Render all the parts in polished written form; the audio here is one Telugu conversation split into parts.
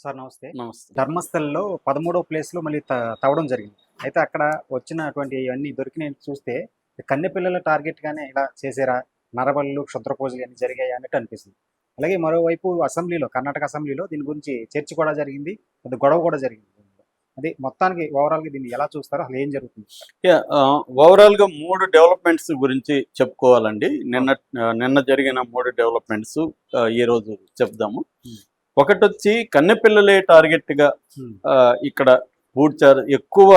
సార్ నమస్తే. నమస్తే. ధర్మస్థలంలో 13వ ప్లేస్‌లో మళ్ళీ తవ్వడం జరిగింది. అయితే అక్కడ వచ్చినటువంటి ఇవన్నీ దొరికినయి చూస్తే కన్నె పిల్లల టార్గెట్‌గానే ఇలా చేసారా? నరబలులు, క్షుద్ర పూజలు ఇయన్నీ జరిగాయా అన్నట్టు అనిపిస్తుంది. అలాగే మరోవైపు అసెంబ్లీలో కర్ణాటక అసెంబ్లీలో దీని గురించి చర్చ కూడా జరిగింది. పెద్ద గొడవ కూడా జరిగింది. అది మొత్తానికి ఓవరాల్‌గా దీన్ని ఎలా చూస్తారు? అసలు ఏం జరుగుతుంది? ఓవరాల్‌గా 3 డెవలప్‌మెంట్స్ గురించి చెప్పుకోవాలండి. నిన్న జరిగిన 3 డెవలప్‌మెంట్స్ ఈరోజు చెప్దాము. హ్మ్. ఒకటొచ్చి కన్నెపిల్లలే టార్గెట్‌గా హ్మ్. ఇక్కడ పూడ్చారు. ఎక్కువ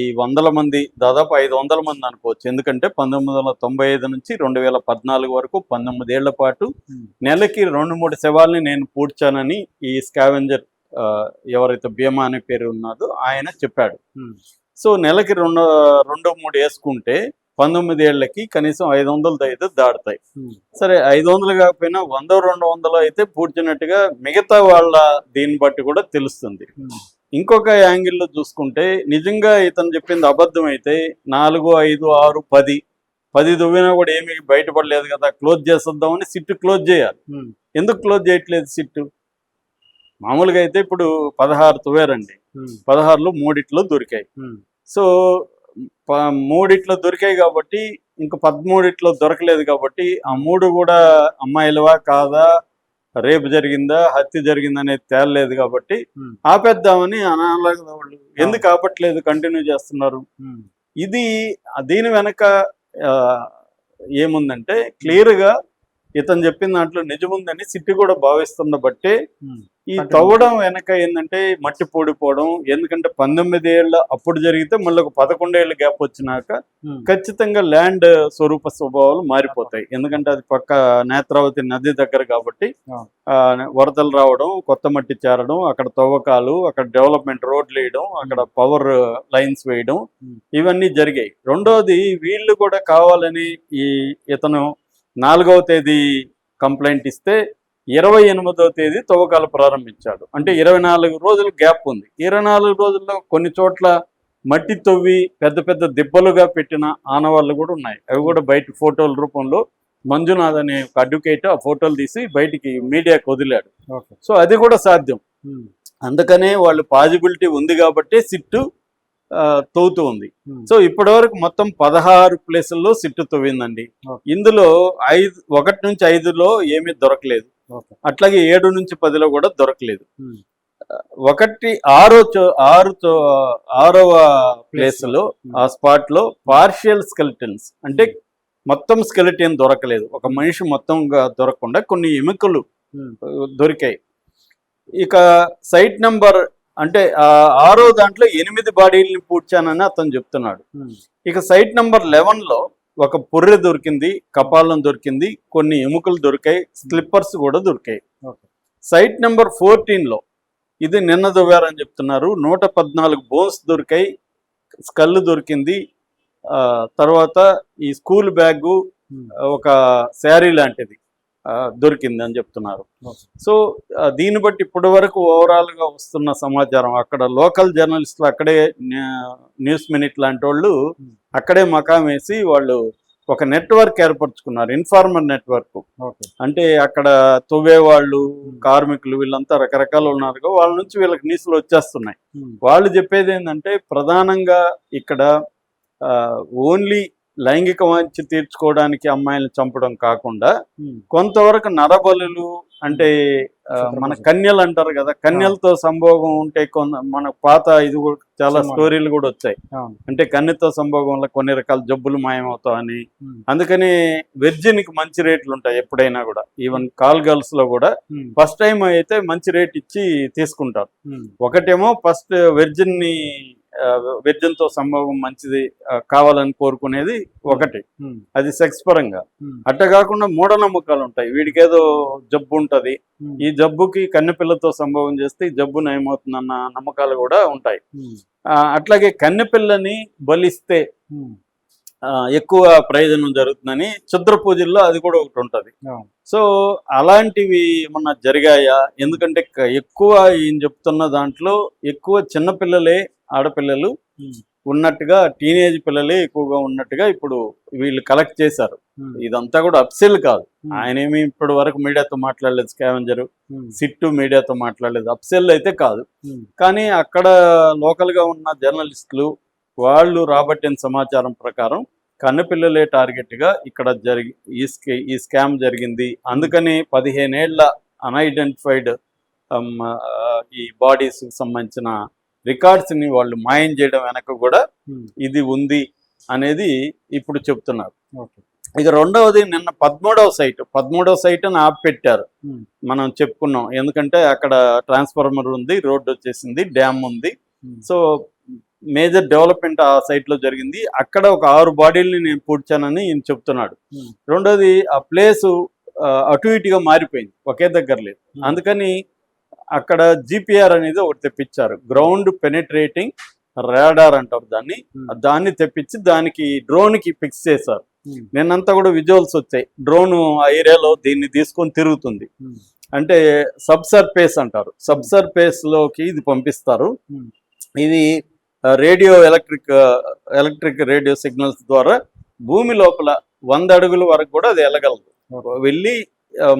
ఈ వందల మంది, దాదాపు 500 మంది అనుకోవచ్చు. ఎందుకంటే 1995 నుంచి 2014 వరకు 19 ఏళ్ల పాటు నెలకి 2, 3 శవాల్ని నేను పూడ్చానని ఈ స్కావెంజర్ ఎవరైతే భీమా అనే పేరు ఉన్నదో ఆయన చెప్పాడు. సో నెలకి 2, 3 వేసుకుంటే 19 ఏళ్లకి కనీసం 500 దాటుతాయి. సరే 500 కాకపోయినా 100, 200 అయితే పూడ్చినట్టుగా మిగతా వాళ్ళ దీన్ని బట్టి కూడా తెలుస్తుంది. ఇంకొక యాంగిల్లో చూసుకుంటే నిజంగా ఇతను చెప్పింది అబద్ధం అయితే 4, 5, 6, 10 దువ్వినా కూడా ఏమీ బయటపడలేదు కదా, క్లోజ్ చేసేద్దామని సిట్ క్లోజ్ చేయాలి. ఎందుకు క్లోజ్ చేయట్లేదు సిట్టు? మామూలుగా అయితే ఇప్పుడు 16 తువ్వారండి, 16లో 3 దొరికాయి. సో 3 దొరికాయి కాబట్టి ఇంక 13 దొరకలేదు కాబట్టి ఆ 3 కూడా అమ్మాయిలవా కాదా, రేపు జరిగిందా, హత్య జరిగిందా అనేది తేలలేదు కాబట్టి ఆపేద్దామని అనాలి. వాళ్ళు ఎందుకు ఆపట్లేదు, కంటిన్యూ చేస్తున్నారు. ఇది దీని వెనక ఏముందంటే క్లియర్గా ఇతను చెప్పిన దాంట్లో నిజముందని సిట్టి కూడా భావిస్తున్న బట్టే ఈ తవ్వడం వెనక ఏంటంటే మట్టి పూడిపోవడం. ఎందుకంటే 19 ఏళ్ళ అప్పుడు జరిగితే మళ్ళీ ఒక 11 ఏళ్ళ గ్యాప్ వచ్చినాక ఖచ్చితంగా ల్యాండ్ స్వభావాలు మారిపోతాయి. ఎందుకంటే అది పక్క నేత్రావతి నది దగ్గర కాబట్టి వరదలు రావడం, కొత్త మట్టి చేరడం, అక్కడ తవ్వకాలు, అక్కడ డెవలప్మెంట్ రోడ్లు వేయడం, అక్కడ పవర్ లైన్స్ వేయడం, ఇవన్నీ జరిగాయి. రెండోది వీళ్ళు కూడా కావాలని ఇతను 4వ తేదీ కంప్లైంట్ ఇస్తే 28వ తేదీ తవ్వకాలు ప్రారంభించాడు. అంటే 24 రోజులు గ్యాప్ ఉంది. 24 రోజుల్లో కొన్ని చోట్ల మట్టి తవ్వి పెద్ద పెద్ద దిబ్బలుగా పెట్టిన ఆనవాళ్ళు కూడా ఉన్నాయి. అవి కూడా బయట ఫోటోల రూపంలో మంజునాథ్ అనే ఒక అడ్వకేట్ ఆ ఫోటోలు తీసి బయటికి మీడియాకు వదిలాడు. సో అది కూడా సాధ్యం. అందుకనే వాళ్ళు పాజిబిలిటీ ఉంది కాబట్టి సిట్టు తవ్వుతూ ఉంది. సో ఇప్పటి వరకు మొత్తం 16 ప్లేసుల్లో సిట్టు తవ్విందండి. ఇందులో 1 నుంచి 5లో ఏమీ దొరకలేదు. అట్లాగే 7 నుంచి 10లో కూడా దొరకలేదు. 6వ ప్లేస్లో ఆ స్పాట్ లో పార్షియల్ స్కెలిటన్స్, అంటే మొత్తం స్కెలిటన్ దొరకలేదు. ఒక మనిషి మొత్తంగా దొరకకుండా కొన్ని ఎముకలు దొరికాయి. ఇక సైట్ నంబర్ అంటే 6వ దాంట్లో 8 బాడీలని పూడ్చానని అతను చెప్తున్నాడు. ఇక సైట్ నంబర్ 11లో ఒక పుర్రె దొరికింది, కపాలం దొరికింది, కొన్ని ఎముకలు దొరికాయి, స్లిప్పర్స్ కూడా దొరికాయి. సైట్ నెంబర్ 14లో ఇది నిన్న దొవ్వారని చెప్తున్నారు. 114 బోన్స్ దొరికాయి, స్కల్ దొరికింది, తర్వాత ఈ స్కూల్ బ్యాగు, ఒక శారీ లాంటిది దొరికింది అని చెప్తున్నారు. సో దీన్ని బట్టి ఇప్పటి వరకు ఓవరాల్గా వస్తున్న సమాచారం, అక్కడ లోకల్ జర్నలిస్టులు అక్కడే న్యూస్ మినిట్ లాంటి వాళ్ళు అక్కడే మకాం వేసి వాళ్ళు ఒక నెట్వర్క్ ఏర్పరచుకున్నారు, ఇన్ఫార్మర్ నెట్వర్క్. అంటే అక్కడ తవ్వేవాళ్ళు, కార్మికులు, వీళ్ళంతా రకరకాలు ఉన్నారు. వాళ్ళ నుంచి వీళ్ళకి న్యూస్లు వచ్చేస్తున్నాయి. వాళ్ళు చెప్పేది ఏంటంటే ప్రధానంగా ఇక్కడ ఓన్లీ లైంగిక వాంఛ తీర్చుకోవడానికి అమ్మాయిలను చంపడం కాకుండా కొంతవరకు నరబలులు, అంటే మన కన్యలు అంటారు కదా, కన్యలతో సంభోగం ఉంటే మన పాత ఇది కూడా చాలా స్టోరీలు కూడా వచ్చాయి. అంటే కన్యతో సంభోగం వల్ల కొన్ని రకాల జబ్బులు మాయమవుతాయని. అందుకని వెర్జిన్కి మంచి రేట్లు ఉంటాయి ఎప్పుడైనా కూడా. ఈవెన్ కాల్ గర్ల్స్ లో కూడా ఫస్ట్ టైం అయితే మంచి రేట్ ఇచ్చి తీసుకుంటారు. ఒకటేమో ఫస్ట్ వెర్జిన్ తో సంభోగం మంచిది కావాలని కోరుకునేది ఒకటి, అది సెక్స్ పరంగా. అట్ట కాకుండా మూఢనమ్మకాలు ఉంటాయి. వీడికి ఏదో జబ్బు ఉంటది, ఈ జబ్బుకి కన్నెపిల్లతో సంభోగం చేస్తే ఈ జబ్బు నయమవుతుందన్న నమ్మకాలు కూడా ఉంటాయి. అట్లాగే కన్నెపిల్లని బలిస్తే ఎక్కువ ప్రయోజనం జరుగుతుందని క్షుద్ర పూజల్లో అది కూడా ఒకటి ఉంటది. సో అలాంటివి ఏమన్నా జరిగాయా? ఎందుకంటే ఎక్కువ ఈయన చెప్తున్న దాంట్లో ఎక్కువ చిన్నపిల్లలే, ఆడపిల్లలు ఉన్నట్టుగా టీనేజ్ పిల్లలే ఎక్కువగా ఉన్నట్టుగా ఇప్పుడు వీళ్ళు కలెక్ట్ చేశారు. ఇదంతా కూడా అప్సెల్ కాదు. ఆయన ఏమి ఇప్పటి వరకు మీడియాతో మాట్లాడలేదు, స్కావెంజర్ సిట్టు మీడియాతో మాట్లాడలేదు, అప్సెల్ అయితే కాదు. కానీ అక్కడ లోకల్గా ఉన్న జర్నలిస్టులు వాళ్ళు రాబట్టిన సమాచారం ప్రకారం కన్నపిల్లలే టార్గెట్గా ఇక్కడ ఈ స్కామ్ జరిగింది. అందుకని 15 ఏళ్ల అన్ఐడెంటిఫైడ్ ఈ బాడీస్ సంబంధించిన రికార్డ్స్ని వాళ్ళు మాయం చేయడం వెనక కూడా ఇది ఉంది అనేది ఇప్పుడు చెప్తున్నారు. ఇక రెండవది నిన్న 13వ సైట్ అని ఆపిపెట్టారు. మనం చెప్పుకున్నాం, ఎందుకంటే అక్కడ ట్రాన్స్ఫార్మర్ ఉంది, రోడ్డు వచ్చేసింది, డ్యామ్ ఉంది. సో మేజర్ డెవలప్మెంట్ ఆ సైట్లో జరిగింది. అక్కడ ఒక 6 బాడీల్ని నేను పూడ్చానని ఈయన చెప్తున్నాడు. రెండోది ఆ ప్లేసు అటు ఇటుగా మారిపోయింది, ఒకే దగ్గర లేదు. అందుకని అక్కడ జిపిఆర్ అనేది ఒకటి తెప్పించారు, గ్రౌండ్ పెనిట్రేటింగ్ రాడార్ అంటారు దాన్ని తెప్పించి దానికి డ్రోన్కి ఫిక్స్ చేశారు. నిన్నంతా కూడా విజువల్స్ వచ్చాయి. డ్రోన్ ఆ ఏరియాలో దీన్ని తీసుకొని తిరుగుతుంది. అంటే సబ్ సర్ఫేస్ అంటారు, సబ్ సర్ఫేస్లోకి ఇది పంపిస్తారు. ఇది రేడియో ఎలక్ట్రిక్ రేడియో సిగ్నల్స్ ద్వారా భూమి లోపల 100 అడుగుల వరకు కూడా అది వెళ్ళగలదు. వెళ్ళి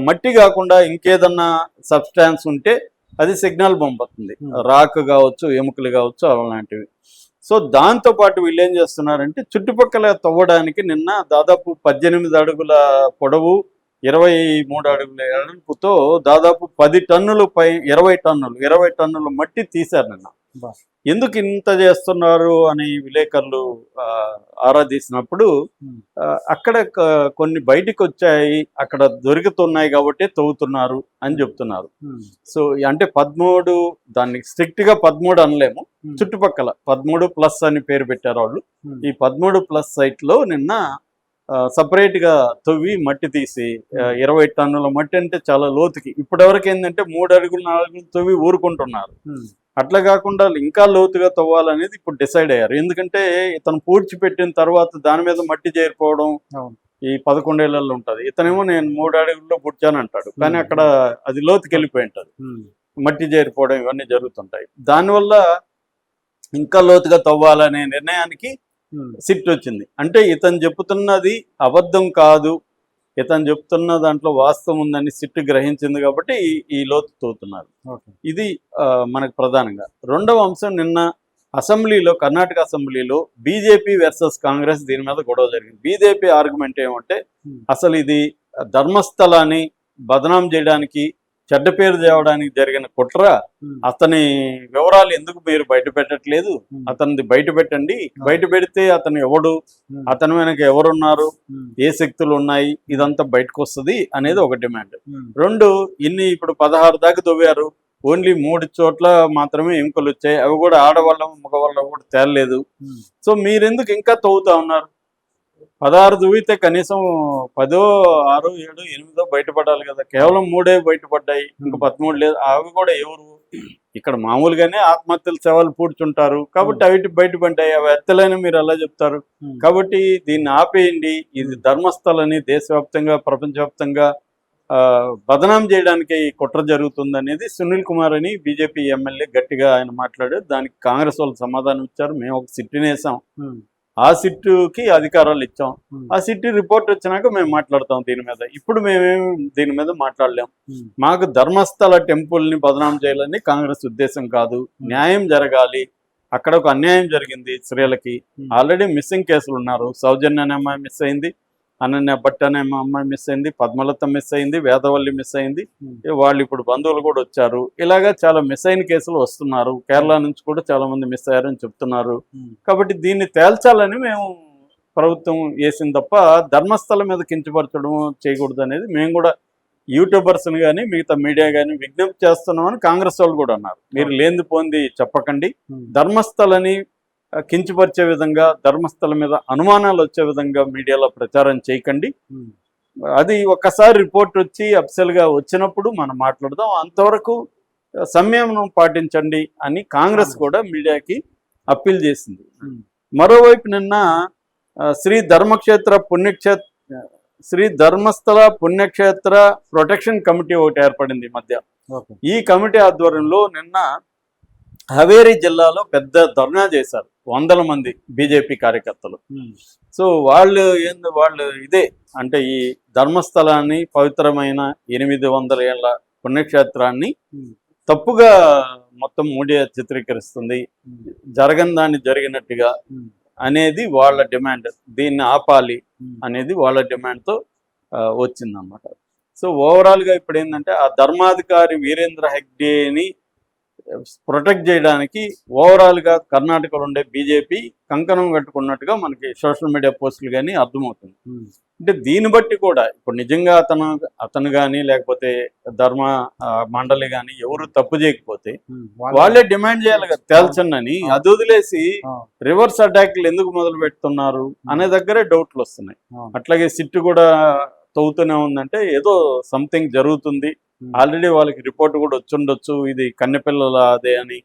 మట్టి కాకుండా ఇంకేదన్నా సబ్స్టాన్స్ ఉంటే అది సిగ్నల్ పంపుతుంది, రాక్ కావచ్చు, ఎముకలు కావచ్చు, అలాంటివి. సో దాంతోపాటు వీళ్ళు ఏం చేస్తున్నారంటే చుట్టుపక్కల తవ్వడానికి నిన్న దాదాపు 18 అడుగుల పొడవు, 23 అడుగుల ఎడల్పుతో దాదాపు 10 టన్నులు 20 టన్నుల మట్టి తీశారు నిన్న. ఎందుకు ఇంత చేస్తున్నారు అని విలేకరులు ఆరాధిస్తున్నప్పుడు అక్కడ కొన్ని బయటికి వచ్చాయి, అక్కడ దొరుకుతున్నాయి కాబట్టి తవ్వుతున్నారు అని చెప్తున్నారు. సో అంటే 13, దాన్ని స్ట్రిక్ట్ గా 13 అనలేము, చుట్టుపక్కల 13+ అని పేరు పెట్టారు వాళ్ళు. ఈ 13+ సైట్ లో నిన్న సపరేట్ గా తవ్వి మట్టి తీసి 20 టన్నుల మట్టి అంటే చాలా లోతుకి. ఇప్పటివరకు ఏంటంటే 3 అడుగులు 4 అడుగులు తవ్వి ఊరుకుంటున్నారు. అట్లా కాకుండా ఇంకా లోతుగా తవ్వాలనేది ఇప్పుడు డిసైడ్ అయ్యారు. ఎందుకంటే ఇతను పూడ్చిపెట్టిన తర్వాత దాని మీద మట్టి చేరిపోవడం ఈ 11 ఏళ్లలో ఉంటుంది. ఇతనేమో నేను 3 అడుగుల్లో పుడ్చాను అంటాడు, కానీ అక్కడ అది లోతుకి వెళ్ళిపోయి ఉంటుంది, మట్టి చేరిపోవడం ఇవన్నీ జరుగుతుంటాయి. దానివల్ల ఇంకా లోతుగా తవ్వాలనే నిర్ణయానికి సిట్ వచ్చింది. అంటే ఇతను చెప్తున్నది అబద్ధం కాదు, ఇతను చెప్తున్న దాంట్లో వాస్తవం ఉందని సిట్ గ్రహించింది కాబట్టి ఈ లోతు తవ్వుతున్నారు. ఇది మనకు ప్రధానంగా. రెండవ అంశం, నిన్న అసెంబ్లీలో, కర్ణాటక అసెంబ్లీలో బీజేపీ వర్సెస్ కాంగ్రెస్ దీని మీద గొడవ జరిగింది. బీజేపీ ఆర్గ్యుమెంట్ ఏమంటే అసలు ఇది ధర్మస్థలాన్ని బదనాం చేయడానికి, చెడ్డ పేరు తేవడానికి జరిగిన కుట్ర. అతని వివరాలు ఎందుకు మీరు బయట పెట్టట్లేదు, అతనిది బయట పెట్టండి, బయట పెడితే అతను ఎవడు, అతని వెనక ఎవరున్నారు, ఏ శక్తులు ఉన్నాయి, ఇదంతా బయటకు వస్తుంది అనేది ఒక డిమాండ్. రెండు, ఇప్పుడు 16 దాకా తవ్వారు, ఓన్లీ 3 చోట్ల మాత్రమే ఎముకలు వచ్చాయి, అవి కూడా ఆడవాళ్ళ మగవాళ్ళ కూడా తేలలేదు. సో మీరెందుకు ఇంకా తవ్వుతా ఉన్నారు? 16 దువ్వితే కనీసం 10, 6, 7, 8 బయటపడాలి కదా, కేవలం 3 బయటపడ్డాయి, ఇంకా 13 లేదు. అవి కూడా ఎవరు? ఇక్కడ మామూలుగానే ఆత్మహత్యల సేవలు పూడ్చుంటారు కాబట్టి అవి బయటపడ్డాయి, అవి ఎత్తలేని మీరు ఎలా చెప్తారు? కాబట్టి దీన్ని ఆపేయండి, ఇది ధర్మస్థలని దేశవ్యాప్తంగా ప్రపంచవ్యాప్తంగా బదనాం చేయడానికి ఈ కుట్ర జరుగుతుంది అనేది సునీల్ కుమార్ అని బీజేపీ ఎమ్మెల్యే గట్టిగా ఆయన మాట్లాడారు. దానికి కాంగ్రెస్ వాళ్ళు సమాధానం ఇచ్చారు, మేము ఒక సిట్టిని వేసాం, ఆ సిట్టుకి అధికారాలు ఇచ్చాం, ఆ సిట్టు రిపోర్ట్ వచ్చినాక మేము మాట్లాడతాం దీని మీద. ఇప్పుడు మేమేమి దీని మీద మాట్లాడలేం. మాకు ధర్మస్థల టెంపుల్ని బదనాం చేయాలని కాంగ్రెస్ ఉద్దేశం కాదు, న్యాయం జరగాలి. అక్కడ ఒక అన్యాయం జరిగింది స్త్రీలకి, ఆల్రెడీ మిస్సింగ్ కేసులు ఉన్నారు. సౌజన్య అనే అమ్మాయి మిస్ అయింది, అనన్య భట్ అనే అమ్మాయి మిస్ అయింది, పద్మలత మిస్ అయింది, వేదవల్లి మిస్ అయింది, వాళ్ళు ఇప్పుడు బంధువులు కూడా వచ్చారు. ఇలాగా చాలా మిస్ అయిన కేసులు వస్తున్నారు. కేరళ నుంచి కూడా చాలా మంది మిస్ అయ్యారని చెప్తున్నారు. కాబట్టి దీన్ని తేల్చాలని మేము ప్రభుత్వం వేసింది తప్ప ధర్మస్థలం మీద కించపరచడం చేయకూడదు అనేది మేము కూడా యూట్యూబర్స్ని కానీ మిగతా మీడియా కానీ విజ్ఞప్తి చేస్తున్నామని కాంగ్రెస్ వాళ్ళు కూడా అన్నారు. మీరు లేనిది పోంది చెప్పకండి, ధర్మస్థలని కించపరిచే విధంగా, ధర్మస్థలం మీద అనుమానాలు వచ్చే విధంగా మీడియాలో ప్రచారం చేయకండి. అది ఒక్కసారి రిపోర్ట్ వచ్చి అఫ్సల్గా వచ్చినప్పుడు మనం మాట్లాడదాం, అంతవరకు సంయమనం పాటించండి అని కాంగ్రెస్ కూడా మీడియాకి అప్పీల్ చేసింది. మరోవైపు నిన్న శ్రీ ధర్మస్థల పుణ్యక్షేత్ర ప్రొటెక్షన్ కమిటీ ఒకటి ఏర్పడింది ఈ మధ్య. ఈ కమిటీ ఆధ్వర్యంలో నిన్న హవేరీ జిల్లాలో పెద్ద ధర్నా చేశారు. వందల మంది బీజేపీ కార్యకర్తలు. సో వాళ్ళు ఇదే అంటే ఈ ధర్మస్థలాన్ని పవిత్రమైన 800 ఏళ్ల పుణ్యక్షేత్రాన్ని తప్పుగా మొత్తం మీడియా చిత్రీకరిస్తుంది, జరగని దాన్ని జరిగినట్టుగా అనేది వాళ్ళ డిమాండ్. దీన్ని ఆపాలి అనేది వాళ్ళ డిమాండ్తో వచ్చిందన్నమాట. సో ఓవరాల్గా ఇప్పుడు ఏంటంటే ఆ ధర్మాధికారి వీరేంద్ర హెగ్డేని ప్రొటెక్ట్ చేయడానికి ఓవరాల్గా కర్ణాటకలో ఉండే బీజేపీ కంకణం కట్టుకున్నట్టుగా మనకి సోషల్ మీడియా పోస్టులు కానీ అర్థమవుతుంది. అంటే దీన్ని బట్టి కూడా ఇప్పుడు నిజంగా అతను కానీ లేకపోతే ధర్మ మండలి కానీ ఎవరు తప్పు చేయకపోతే వాళ్ళే డిమాండ్ చేయాలి కదా తేల్చండి. అది వదిలేసి రివర్స్ అటాక్లు ఎందుకు మొదలు పెడుతున్నారు అనే దగ్గరే డౌట్లు వస్తున్నాయి. అట్లాగే సిట్టు కూడా తవ్వుతూనే ఉందంటే ఏదో సంథింగ్ జరుగుతుంది, ఆల్రెడీ వాళ్ళకి రిపోర్ట్ కూడా వచ్చుండొచ్చు ఇది కన్నెపిల్లల అదే అని.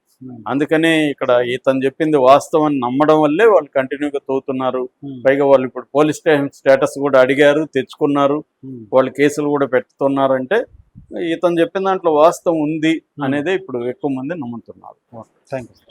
అందుకనే ఇక్కడ ఇతను చెప్పింది వాస్తవం నమ్మడం వల్లే వాళ్ళు కంటిన్యూగా తవ్వుతున్నారు. పైగా వాళ్ళు ఇప్పుడు పోలీస్ స్టేషన్ స్టేటస్ కూడా అడిగారు, తెచ్చుకున్నారు, వాళ్ళు కేసులు కూడా పెడుతున్నారంటే ఇతను చెప్పిన దాంట్లో వాస్తవం ఉంది అనేదే ఇప్పుడు ఎక్కువ మంది నమ్ముతున్నారు. Thank you.